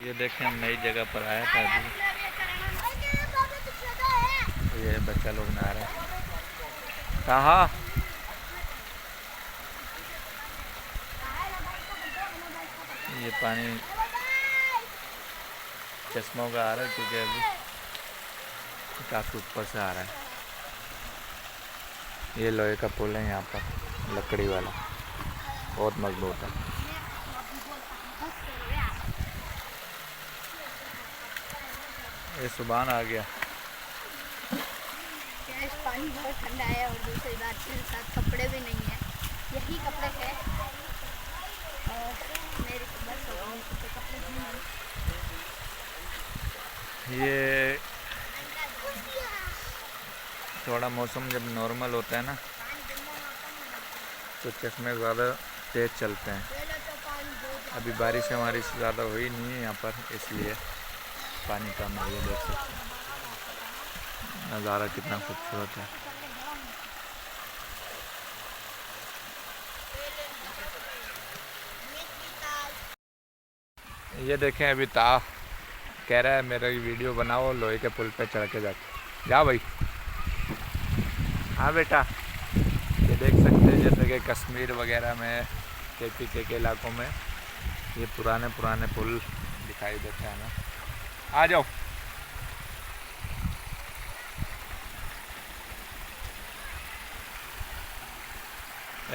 ये देखें हम नई जगह पर आया था अभी। ये बच्चा लोग नहा रहे हैं। कहाँ? ये पानी चश्मों का आ रहा है क्योंकि अभी काफ़ी ऊपर से आ रहा है। ये लोहे का पुल है यहाँ पर, लकड़ी वाला, बहुत मजबूत है। ये सुबह आ गया। पानी बहुत ठंडा है और दूसरी बात मेरे साथ कपड़े भी नहीं है, यही कपड़े हैं और मेरे बस तो कपड़े नहीं। ये थोड़ा मौसम जब नॉर्मल होता है ना तो चश्मे ज़्यादा तेज़ चलते हैं। अभी बारिश हमारी ज़्यादा हुई नहीं है यहाँ पर, इसलिए पानी कम है। ये देख सकते हैं नज़ारा कितना खूबसूरत है। ये देखें अभी ता कह रहा है मेरा वीडियो बनाओ लोहे के पुल पे चढ़ के जाके। जा भाई। हाँ बेटा। ये देख सकते हैं जैसे कि कश्मीर वगैरह में, के इलाकों में ये पुराने पुल दिखाई देते हैं ना। आ जाओ।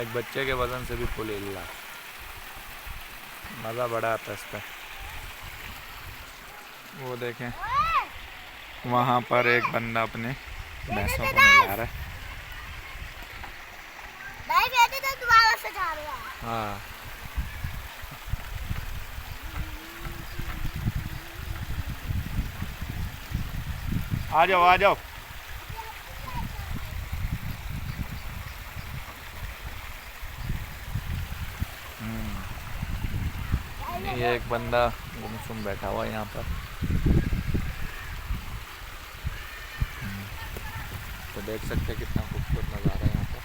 एक बच्चे के वजन से भी पुल हिल रहा, मज़ा बड़ा आता है इस पर। वो देखें वहाँ पर एक बंदा अपने भैंसों को नहला रहा है। हाँ। आ जाओ आ जाओ। ये एक बंदा गुमसुम बैठा हुआ है यहाँ पर। तो देख सकते हैं कितना खूबसूरत नज़ारा है यहाँ पर।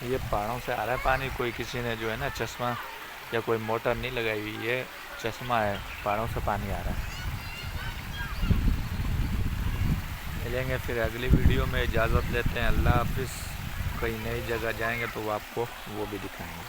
ये पहाड़ों से आ रहा है पानी। कोई किसी ने जो है ना चश्मा या कोई मोटर नहीं लगाई हुई, ये चश्मा है, पहाड़ों से पानी आ रहा है। मिलेंगे फिर अगली वीडियो में, इजाज़त लेते हैं। अल्लाह हाफिज़। कहीं नई जगह जाएंगे तो आपको वो भी दिखाएंगे।